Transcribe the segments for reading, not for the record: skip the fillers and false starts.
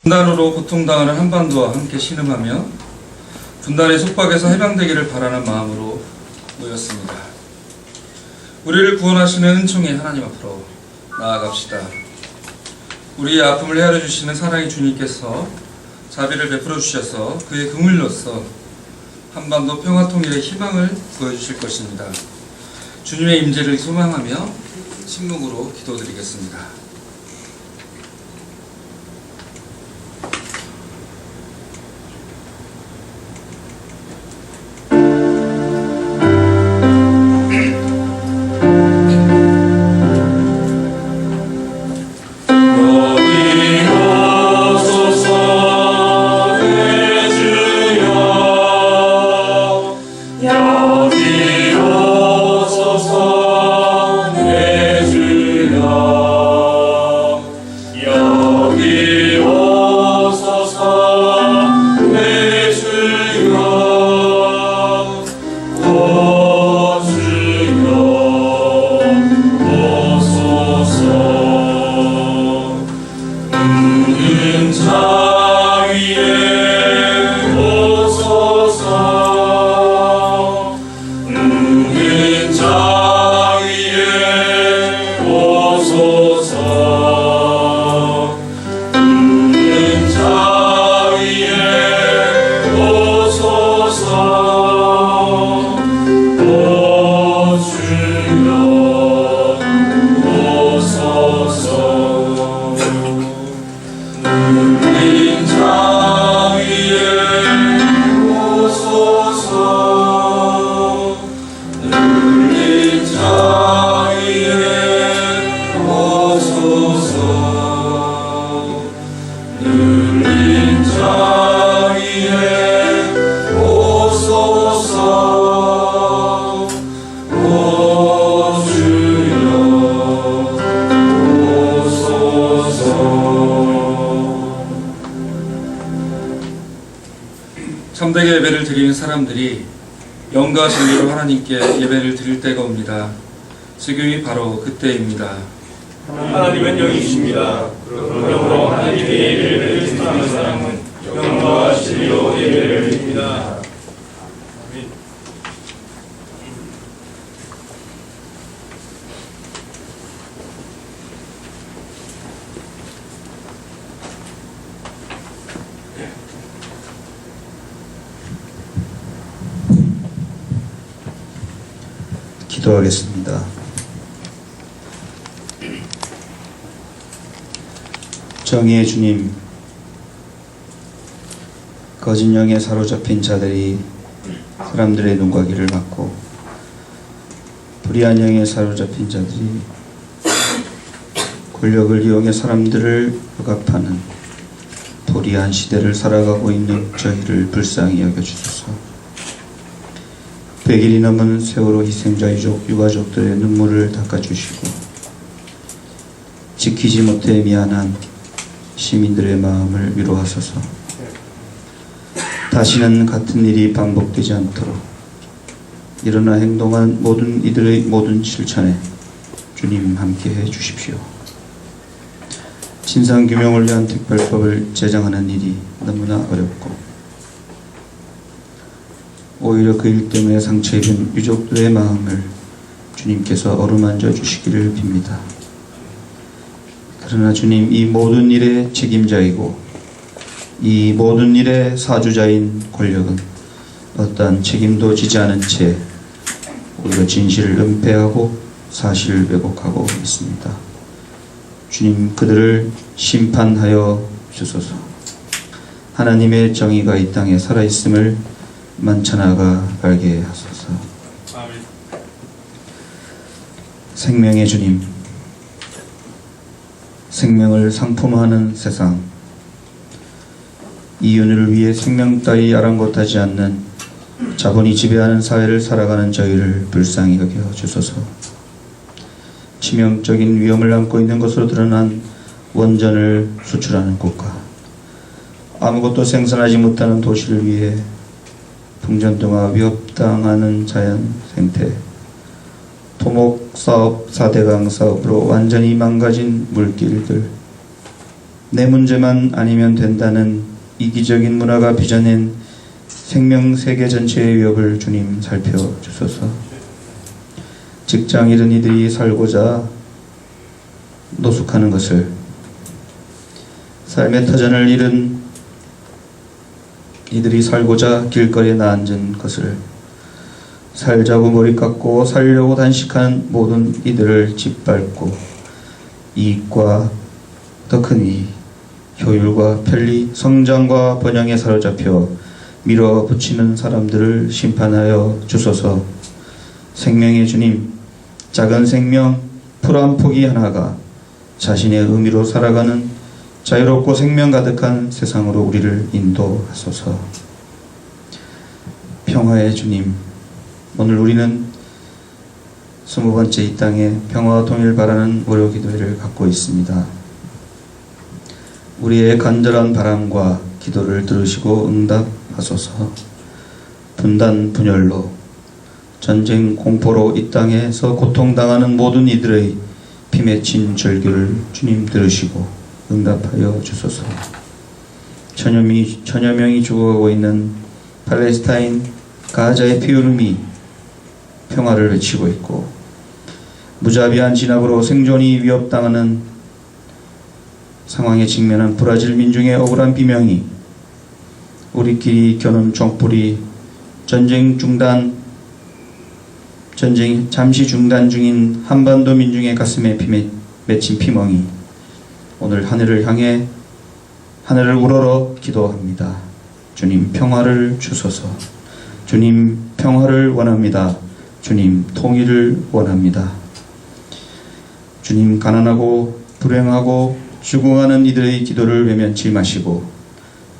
분단으로 고통당하는 한반도와 함께 신음하며 분단의 속박에서 해방되기를 바라는 마음으로 모였습니다. 우리를 구원하시는 은총의 하나님 앞으로 나아갑시다. 우리의 아픔을 헤아려 주시는 사랑의 주님께서 자비를 베풀어 주셔서 그의 긍휼로서 한반도 평화통일의 희망을 보여주실 것입니다. 주님의 임재를 소망하며 침묵으로 기도드리겠습니다. 참되게 예배를 드리는 사람들이 영과 진리로 하나님께 예배를 드릴 때가 옵니다. 지금이 바로 그때입니다. 하나님은 영이십니다. 그러므로 하나님께 예배를 드리는 사람은 영과 진리로 예배를 드립니다. 아멘. 기도하겠습니다. 정의의 주님, 거짓 영에 사로잡힌 자들이 사람들의 눈과 귀를 막고 불의한 영에 사로잡힌 자들이 권력을 이용해 사람들을 억압하는 불의한 시대를 살아가고 있는 저희를 불쌍히 여겨주소서. 100일이 넘은 세월호 희생자 유가족들의 눈물을 닦아주시고 지키지 못해 미안한 시민들의 마음을 위로하소서. 다시는 같은 일이 반복되지 않도록 일어나 행동한 모든 이들의 모든 실천에 주님 함께해 주십시오. 진상규명을 위한 특별법을 제정하는 일이 너무나 어렵고 오히려 그 일 때문에 상처 입은 유족들의 마음을 주님께서 어루만져 주시기를 빕니다. 그러나 주님, 이 모든 일의 책임자이고 이 모든 일의 사주자인 권력은 어떠한 책임도 지지 않은 채 오히려 진실을 은폐하고 사실을 왜곡하고 있습니다. 주님, 그들을 심판하여 주소서. 하나님의 정의가 이 땅에 살아있음을 만천하가 알게 하소서. 아멘. 생명의 주님, 생명을 상품화하는 세상, 이윤을 위해 생명 따위 아랑곳하지 않는 자본이 지배하는 사회를 살아가는 저희를 불쌍히 여겨 주소서. 치명적인 위험을 안고 있는 것으로 드러난 원전을 수출하는 국가, 아무것도 생산하지 못하는 도시를 위해 풍전등화 위협당하는 자연 생태, 토목사업 4대강 사업으로 완전히 망가진 물길들, 내 문제만 아니면 된다는 이기적인 문화가 빚어낸 생명 세계 전체의 위협을 주님 살펴주소서. 직장 잃은 이들이 살고자 노숙하는 것을, 삶의 터전을 잃은 이들이 살고자 길거리에 나앉은 것을, 살자고 머리 깎고 살려고 단식하는 모든 이들을 짓밟고 이익과 더 큰 이익, 효율과 편리, 성장과 번영에 사로잡혀 밀어붙이는 사람들을 심판하여 주소서. 생명의 주님, 작은 생명 풀 한 포기 하나가 자신의 의미로 살아가는 자유롭고 생명 가득한 세상으로 우리를 인도하소서. 평화의 주님, 오늘 우리는 20번째 이 땅에 평화와 통일 바라는 무료 기도회를 갖고 있습니다. 우리의 간절한 바람과 기도를 들으시고 응답하소서. 분단 분열로, 전쟁 공포로 이 땅에서 고통당하는 모든 이들의 피맺힌 절규를 주님 들으시고 응답하여 주소서. 천여 명이 죽어가고 있는 팔레스타인 가자의 피울음이 평화를 외치고 있고, 무자비한 진압으로 생존이 위협당하는 상황에 직면한 브라질 민중의 억울한 비명이, 우리끼리 겨눈 총불이 전쟁 잠시 중단 중인 한반도 민중의 가슴에 맺힌 피멍이 오늘 하늘을 우러러 기도합니다. 주님 평화를 주소서. 주님 평화를 원합니다. 주님 통일을 원합니다. 주님 가난하고 불행하고 죽어가는 이들의 기도를 외면치 마시고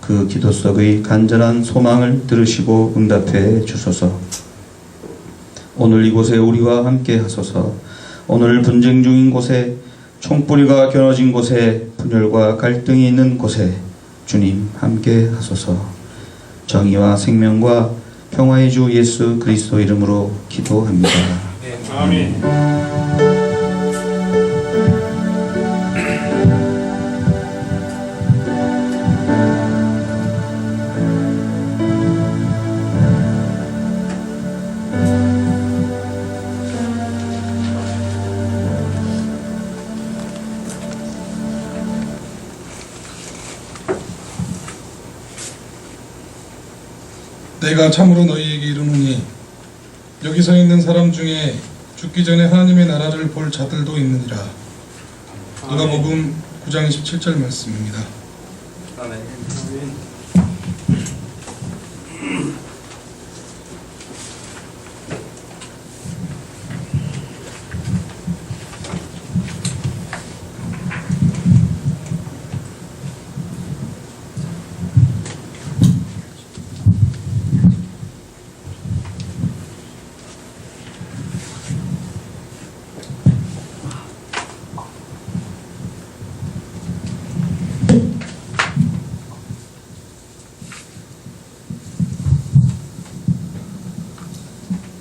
그 기도 속의 간절한 소망을 들으시고 응답해 주소서. 오늘 이곳에 우리와 함께 하소서. 오늘 분쟁 중인 곳에, 총뿌리가 겨눠진 곳에, 분열과 갈등이 있는 곳에 주님 함께 하소서. 정의와 생명과 평화의 주 예수 그리스도 이름으로 기도합니다. 아멘. 내가 참으로 너희에게 이르노니 여기 서 있는 사람 중에 죽기 전에 하나님의 나라를 볼 자들도 있느니라. 누가복음 9장 27절 말씀입니다. 아멘.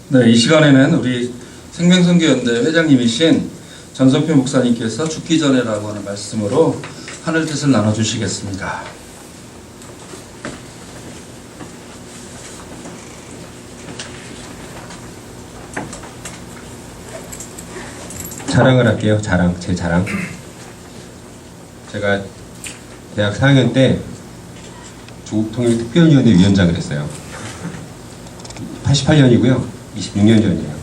네, 이 시간에는 우리 생명선교연대 회장님이신 전성표 목사님께서 죽기 전에라고 하는 말씀으로 하늘 뜻을 나눠주시겠습니다. 자랑을 할게요. 제 자랑. 제가 대학 4학년 때 조국통일특별위원회 위원장을 했어요. 88년이고요. 26년 전이에요.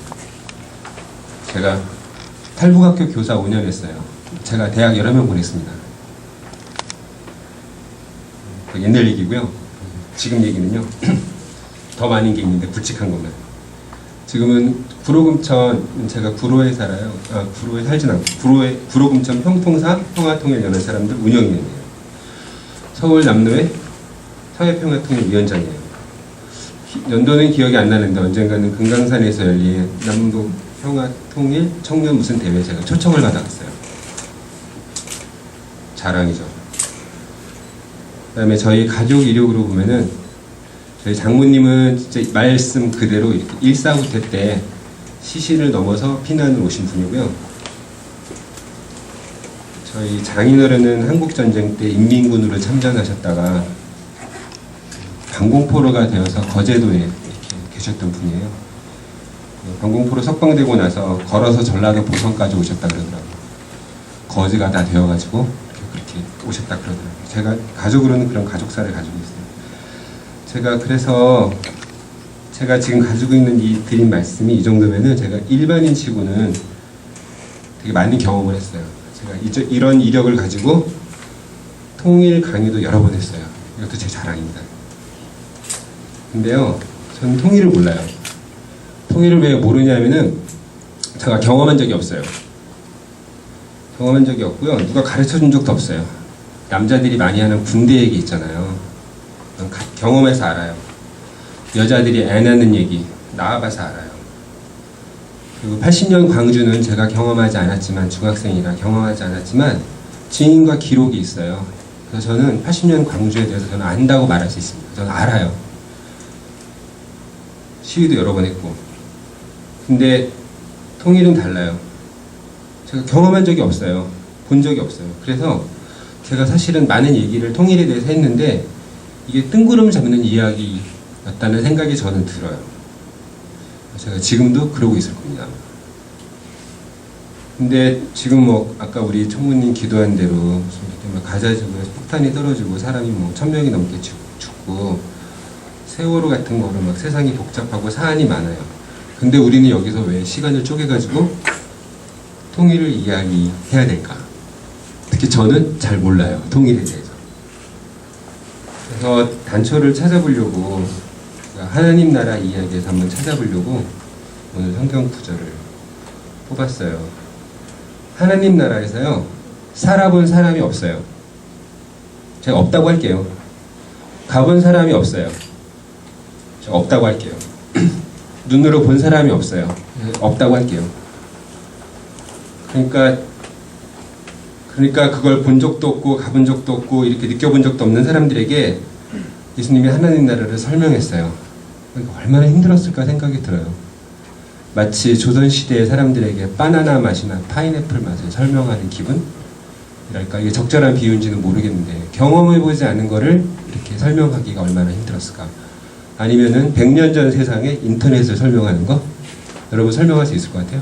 제가 탈북학교 교사 5년 했어요. 제가 대학 여러 명 보냈습니다. 옛날 얘기고요. 지금 얘기는요. 더 많은 게 있는데 굵직한 것만. 지금은 구로금천, 제가 구로에 살아요. 구로에 살진 않고 구로금천 평통사 평화통일연합 사람들 운영위원이에요. 서울 남로의 사회평화통일위원장이에요. 연도는 기억이 안 나는데 언젠가는 금강산에서 열린 남북 평화통일 청년 무슨 대회 제가 초청을 받아갔어요. 자랑이죠. 그 다음에 저희 가족 이력으로 보면은 저희 장모님은 진짜 말씀 그대로 이렇게 1.4후퇴 때 시신을 넘어서 피난을 오신 분이고요. 저희 장인어른은 한국전쟁 때 인민군으로 참전하셨다가 방공포로가 되어서 거제도에 이렇게 계셨던 분이에요. 방공포로 석방되고 나서 걸어서 전라도 보성까지 오셨다 그러더라고요. 거지가 다 되어가지고 그렇게 오셨다 그러더라고요. 제가 가족으로는 그런 가족사를 가지고 있어요. 제가 그래서 제가 지금 가지고 있는 이 드린 말씀이 이 정도면은 제가 일반인 치고는 되게 많은 경험을 했어요. 제가 이런 이력을 가지고 통일 강의도 여러 번 했어요. 이것도 제 자랑입니다. 근데요, 저는 통일을 몰라요. 통일을 왜 모르냐면은 제가 경험한 적이 없어요. 경험한 적이 없고요. 누가 가르쳐 준 적도 없어요. 남자들이 많이 하는 군대 얘기 있잖아요. 경험해서 알아요. 여자들이 애 낳는 얘기 나와봐서 알아요. 그리고 80년 광주는 제가 경험하지 않았지만, 중학생이라 경험하지 않았지만 증인과 기록이 있어요. 그래서 저는 80년 광주에 대해서 저는 안다고 말할 수 있습니다. 저는 알아요. 시위도 여러 번 했고. 근데 통일은 달라요. 제가 경험한 적이 없어요. 본 적이 없어요. 그래서 제가 사실은 많은 얘기를 통일에 대해서 했는데 이게 뜬구름 잡는 이야기였다는 생각이 저는 들어요. 제가 지금도 그러고 있을 겁니다. 근데 지금 뭐 아까 우리 총무님 기도한 대로 가자 지구에 폭탄이 떨어지고 사람이 뭐 1000명이 넘게 죽고 세월호 같은 거로 막 세상이 복잡하고 사안이 많아요. 근데 우리는 여기서 왜 시간을 쪼개가지고 통일을 이야기해야 될까? 특히 저는 잘 몰라요. 통일에 대해서. 그래서 단초를 찾아보려고 하나님 나라 이야기에서 한번 찾아보려고 오늘 성경 구절을 뽑았어요. 하나님 나라에서요, 살아본 사람이 없어요. 제가 없다고 할게요. 가본 사람이 없어요. 제가 없다고 할게요. 눈으로 본 사람이 없어요. 없다고 할게요. 그러니까 그걸 본 적도 없고 가본 적도 없고 이렇게 느껴본 적도 없는 사람들에게 예수님이 하나님 나라를 설명했어요. 그러니까 얼마나 힘들었을까 생각이 들어요. 마치 조선시대의 사람들에게 바나나 맛이나 파인애플 맛을 설명하는 기분이랄까, 이게 적절한 비유인지는 모르겠는데 경험해보지 않은 거를 이렇게 설명하기가 얼마나 힘들었을까. 아니면은 100년 전 세상에 인터넷을 설명하는 거? 여러분 설명할 수 있을 것 같아요?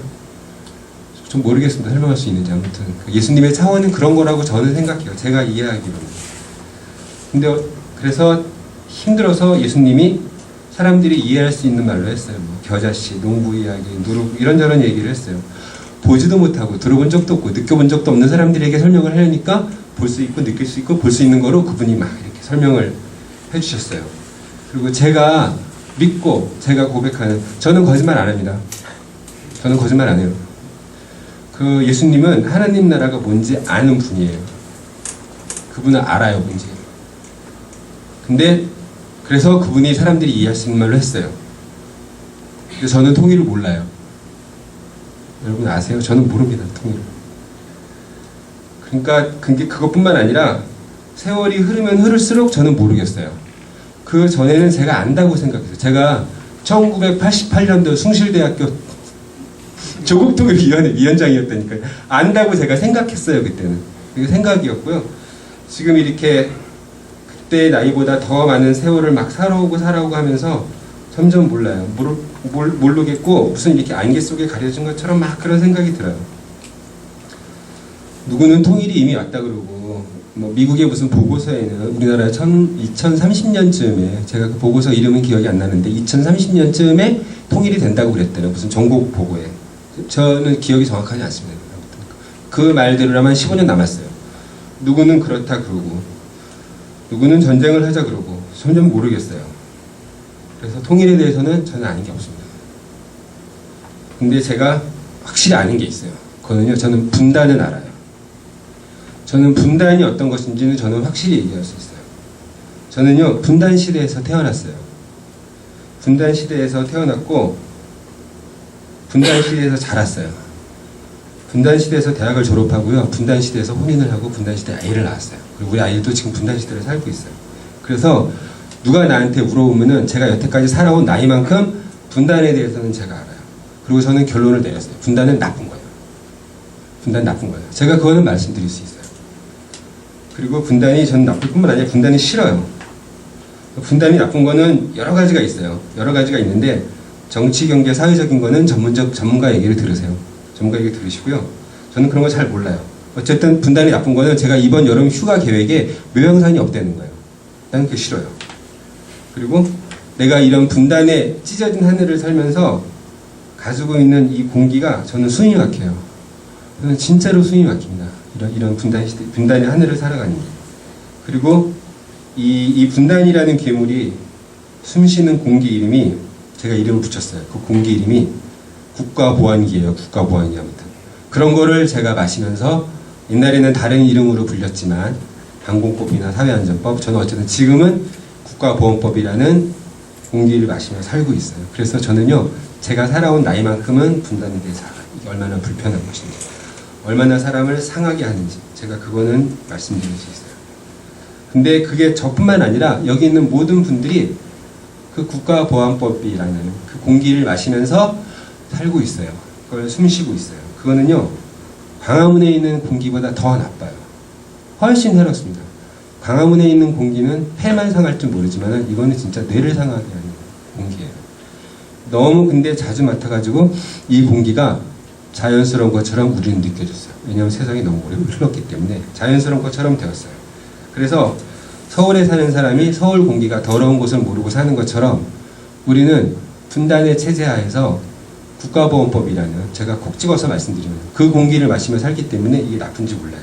좀 모르겠습니다. 설명할 수 있는지. 아무튼 예수님의 차원은 그런 거라고 저는 생각해요. 제가 이해하기로는. 근데 그래서 힘들어서 예수님이 사람들이 이해할 수 있는 말로 했어요. 뭐 겨자씨, 농부 이야기, 누룩 이런저런 얘기를 했어요. 보지도 못하고 들어본 적도 없고 느껴본 적도 없는 사람들에게 설명을 하려니까 볼 수 있고 느낄 수 있고 볼 수 있는 거로 그분이 막 이렇게 설명을 해주셨어요. 그리고 제가 믿고 제가 고백하는, 저는 거짓말 안 합니다. 저는 거짓말 안 해요. 그 예수님은 하나님 나라가 뭔지 아는 분이에요. 그분은 알아요, 뭔지. 근데 그래서 그분이 사람들이 이해할 수 있는 말로 했어요. 근데 저는 통일을 몰라요. 여러분 아세요? 저는 모릅니다, 통일을. 그러니까 그것뿐만 아니라 세월이 흐르면 흐를수록 저는 모르겠어요. 그 전에는 제가 안다고 생각했어요. 제가 1988년도 숭실대학교 조국통일위원회 위원장이었다니까요. 안다고 제가 생각했어요, 그때는. 그게 생각이었고요. 지금 이렇게 그때의 나이보다 더 많은 세월을 막 살아오고 하면서 점점 몰라요. 모르겠고 무슨 이렇게 안개 속에 가려진 것처럼 막 그런 생각이 들어요. 누구는 통일이 이미 왔다 그러고, 뭐 미국의 무슨 보고서에는 우리나라 2030년쯤에, 제가 그 보고서 이름은 기억이 안 나는데 2030년쯤에 통일이 된다고 그랬대요. 무슨 전국 보고에. 저는 기억이 정확하지 않습니다. 그 말대로라면 15년 남았어요. 누구는 그렇다 그러고, 누구는 전쟁을 하자 그러고, 점점 모르겠어요. 그래서 통일에 대해서는 저는 아는 게 없습니다. 근데 제가 확실히 아는 게 있어요. 그거는요, 저는 분단은 알아요. 저는 분단이 어떤 것인지는 저는 확실히 얘기할 수 있어요. 저는요, 분단 시대에서 태어났어요. 분단 시대에서 태어났고, 분단 시대에서 자랐어요. 분단 시대에서 대학을 졸업하고요, 분단 시대에서 혼인을 하고 분단 시대에 아이를 낳았어요. 그리고 우리 아이도 지금 분단 시대를 살고 있어요. 그래서 누가 나한테 물어보면은 제가 여태까지 살아온 나이만큼 분단에 대해서는 제가 알아요. 그리고 저는 결론을 내렸어요. 분단은 나쁜 거예요. 분단 나쁜 거예요. 제가 그거는 말씀드릴 수 있어요. 그리고 분단이 전 나쁠 뿐만 아니라 분단이 싫어요. 분단이 나쁜 거는 여러 가지가 있어요. 여러 가지가 있는데 정치, 경제, 사회적인 거는 전문가 얘기를 들으세요. 전문가 얘기 들으시고요. 저는 그런 거 잘 몰라요. 어쨌든 분단이 나쁜 거는 제가 이번 여름 휴가 계획에 묘양산이 없다는 거예요. 나는 그게 싫어요. 그리고 내가 이런 분단에 찢어진 하늘을 살면서 가지고 있는 이 공기가 저는 숨이 막혀요. 저는 진짜로 숨이 막힙니다. 이런 분단의 하늘을 살아가는 게. 그리고 이 분단이라는 괴물이 숨쉬는 공기 이름이 제가 이름을 붙였어요. 그 공기 이름이 국가보안기예요. 국가보안기 아무튼. 그런 거를 제가 마시면서 옛날에는 다른 이름으로 불렸지만 방공법이나 사회안전법, 저는 어쨌든 지금은 국가보안법이라는 공기를 마시며 살고 있어요. 그래서 저는요, 제가 살아온 나이만큼은 분단에 대해서 이게 얼마나 불편한 것인지, 얼마나 사람을 상하게 하는지 제가 그거는 말씀드릴 수 있어요. 근데 그게 저뿐만 아니라 여기 있는 모든 분들이 그 국가보안법이라는 그 공기를 마시면서 살고 있어요. 그걸 숨쉬고 있어요. 그거는요, 광화문에 있는 공기보다 더 나빠요. 훨씬 해롭습니다. 광화문에 있는 공기는 폐만 상할 줄 모르지만 이거는 진짜 뇌를 상하게 하는 공기예요. 너무 근데 자주 맡아가지고 이 공기가 자연스러운 것처럼 우리는 느껴졌어요. 왜냐하면 세상이 너무 오래 흘렀기 때문에 자연스러운 것처럼 되었어요. 그래서 서울에 사는 사람이 서울 공기가 더러운 곳을 모르고 사는 것처럼 우리는 분단의 체제 하에서 국가보안법이라는, 제가 콕 찍어서 말씀드리면 그 공기를 마시며 살기 때문에 이게 나쁜지 몰라요.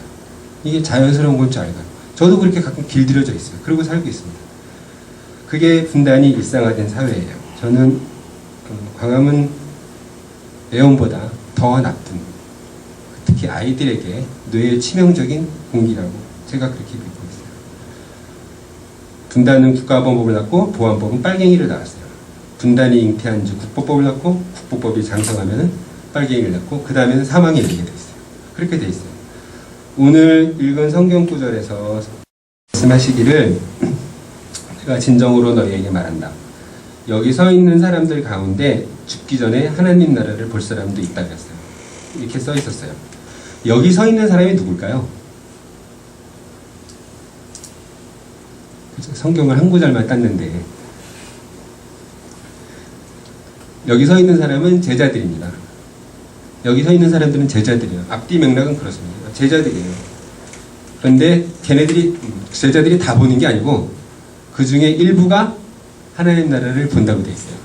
이게 자연스러운 건지 알까요? 저도 그렇게 가끔 길들여져 있어요. 그러고 살고 있습니다. 그게 분단이 일상화된 사회예요. 저는 광화문 네온보다 더 나쁜, 특히 아이들에게 뇌에 치명적인 공기라고 제가 그렇게 믿고 있어요. 분단은 국가보안법을 낳고 보안법은 빨갱이를 낳았어요. 분단이 잉태한 주 국보법을 낳고 국보법이 장성하면 빨갱이를 낳고 그 다음에는 사망에 이르게 돼 있어요. 그렇게 돼 있어요. 오늘 읽은 성경 구절에서 말씀하시기를 제가 진정으로 너희에게 말한다. 여기 서 있는 사람들 가운데 죽기 전에 하나님 나라를 볼 사람도 있다 그랬어요. 이렇게 써 있었어요. 여기 서 있는 사람이 누굴까요? 성경을 한 구절만 땄는데 여기 서 있는 사람은 제자들입니다. 여기 서 있는 사람들은 제자들이에요. 앞뒤 맥락은 그렇습니다. 제자들이에요. 그런데 제자들이 다 보는 게 아니고 그 중에 일부가 하나님 나라를 본다고 돼 있어요.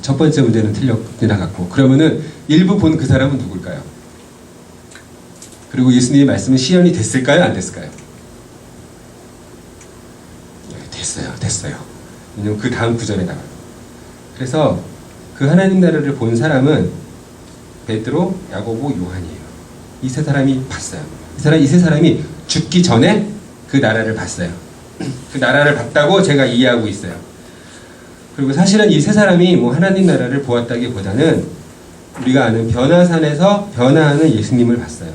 첫 번째 문제는 지나갔고, 그러면은 일부 본 그 사람은 누굴까요? 그리고 예수님의 말씀은 실현이 됐을까요? 안 됐을까요? 됐어요. 왜냐면 그 다음 구절에다가. 그래서 그 하나님 나라를 본 사람은 베드로, 야고보, 요한이에요. 이 세 사람이 봤어요. 이 세 사람이 죽기 전에 그 나라를 봤어요. 그 나라를 봤다고 제가 이해하고 있어요. 그리고 사실은 이 세 사람이 뭐 하나님 나라를 보았다기보다는 우리가 아는 변화산에서 변화하는 예수님을 봤어요.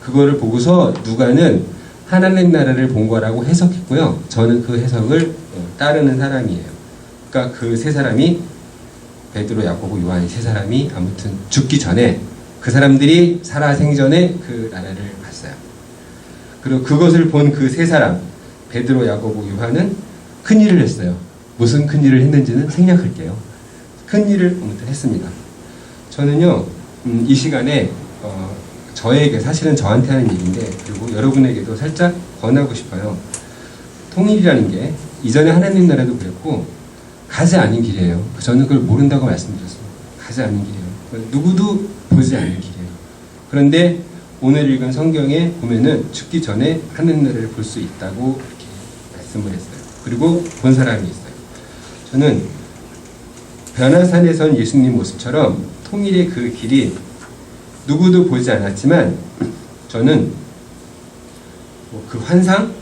그거를 보고서 누가는 하나님 나라를 본 거라고 해석했고요. 저는 그 해석을 따르는 사람이에요. 그러니까 그 세 사람이 베드로, 야고보, 요한 세 사람이 아무튼 죽기 전에 그 사람들이 살아생전에 그 나라를 봤어요. 그리고 그것을 본 그 세 사람 베드로, 야고보, 요한은 큰 일을 했어요. 무슨 큰 일을 했는지는 생략할게요. 큰 일을 아무튼 했습니다. 저는요, 이 시간에 저에게, 사실은 저한테 하는 얘기인데, 그리고 여러분에게도 살짝 권하고 싶어요. 통일이라는 게 이전에 하나님 나라도 그랬고 가지 않은 길이에요. 저는 그걸 모른다고 말씀드렸습니다. 가지 않은 길이에요. 누구도 보지 않는 길이에요. 그런데 오늘 읽은 성경에 보면은 죽기 전에 하나님 나라를 볼 수 있다고 이렇게 말씀을 했어요. 그리고 본 사람이 있어요. 저는 변화산에선 예수님 모습처럼 통일의 그 길이 누구도 보지 않았지만 저는 그 환상,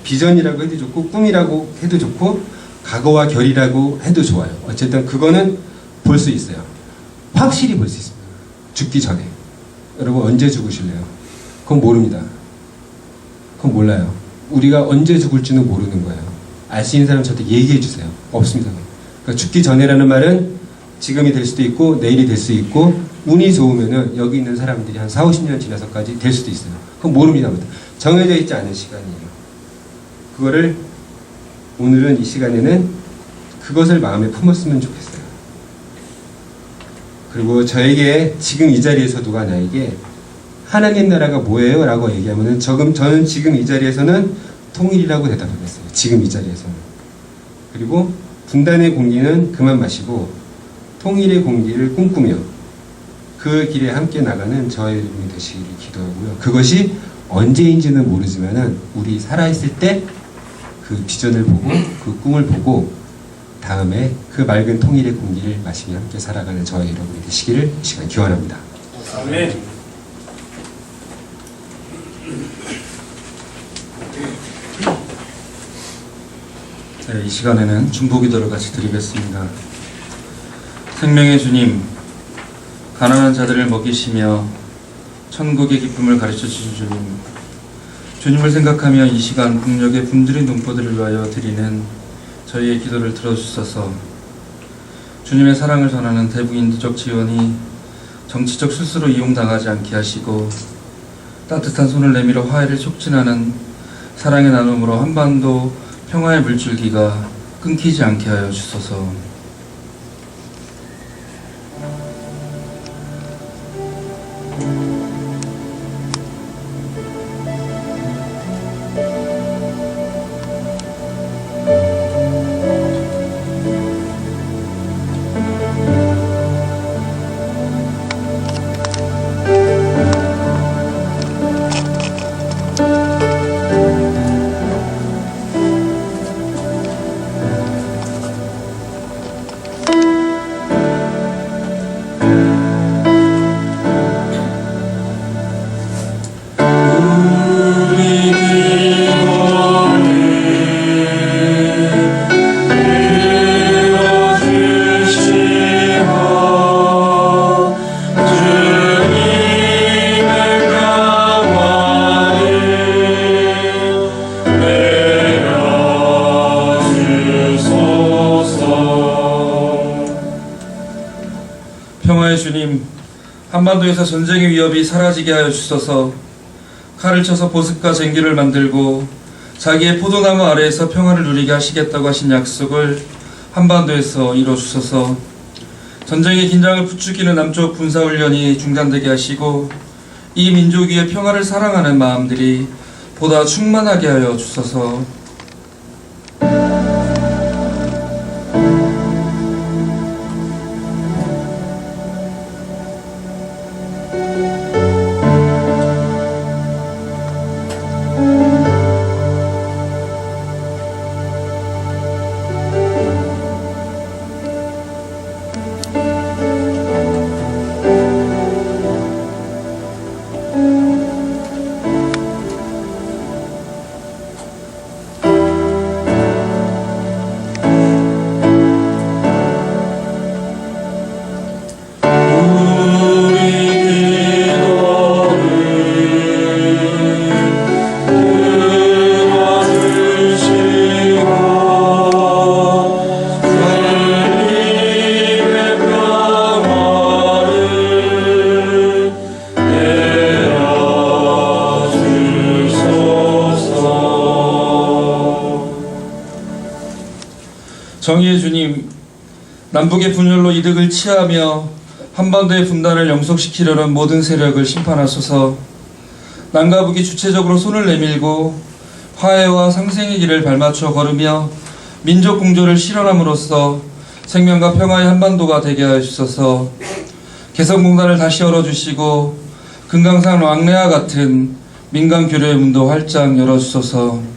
비전이라고 해도 좋고 꿈이라고 해도 좋고 과거와 결이라고 해도 좋아요. 어쨌든 그거는 볼 수 있어요. 확실히 볼 수 있습니다. 죽기 전에. 여러분 언제 죽으실래요? 그건 모릅니다. 그건 몰라요. 우리가 언제 죽을지는 모르는 거예요. 알 수 있는 사람 저한테 얘기해 주세요. 없습니다. 그러니까 죽기 전에라는 말은 지금이 될 수도 있고 내일이 될 수 있고 운이 좋으면은 여기 있는 사람들이 한 4, 50년 지나서까지 될 수도 있어요. 그건 모릅니다. 정해져 있지 않은 시간이에요. 그거를 오늘은 이 시간에는 그것을 마음에 품었으면 좋겠어요. 그리고 저에게 지금 이 자리에서 누가 나에게 하나님 나라가 뭐예요? 라고 얘기하면은 저는 지금 이 자리에서는 통일이라고 대답하겠어요. 지금 이 자리에서는. 그리고 분단의 공기는 그만 마시고 통일의 공기를 꿈꾸며 그 길에 함께 나가는 저의 이름이 되시기를 기도하고요. 그것이 언제인지는 모르지만은 우리 살아있을 때 그 비전을 보고 그 꿈을 보고 다음에 그 맑은 통일의 공기를 마시며 함께 살아가는 저의 여러분이 되시기를 이 시간 기원합니다. 아멘. 네, 이 시간에는 중보기도를 같이 드리겠습니다. 생명의 주님, 가난한 자들을 먹이시며 천국의 기쁨을 가르쳐 주신 주님, 주님을 생각하며 이 시간 국력의 굶주린 동포들을 위하여 드리는 저희의 기도를 들어주셔서 주님의 사랑을 전하는 대북인도적 지원이 정치적 술수로 이용당하지 않게 하시고 따뜻한 손을 내밀어 화해를 촉진하는 사랑의 나눔으로 한반도 평화의 물줄기가 끊기지 않게 하여 주소서. 평화의 주님, 한반도에서 전쟁의 위협이 사라지게 하여 주소서. 칼을 쳐서 보습과 쟁기를 만들고 자기의 포도나무 아래에서 평화를 누리게 하시겠다고 하신 약속을 한반도에서 이뤄 주소서. 전쟁의 긴장을 부추기는 남쪽 군사훈련이 중단되게 하시고 이 민족 위의 평화를 사랑하는 마음들이 보다 충만하게 하여 주소서. 정의의 주님, 남북의 분열로 이득을 취하며 한반도의 분단을 영속시키려는 모든 세력을 심판하소서. 남과 북이 주체적으로 손을 내밀고 화해와 상생의 길을 발맞춰 걸으며 민족 공조를 실현함으로써 생명과 평화의 한반도가 되게 하여 주소서. 개성공단을 다시 열어주시고 금강산 왕래와 같은 민간 교류의 문도 활짝 열어주소서.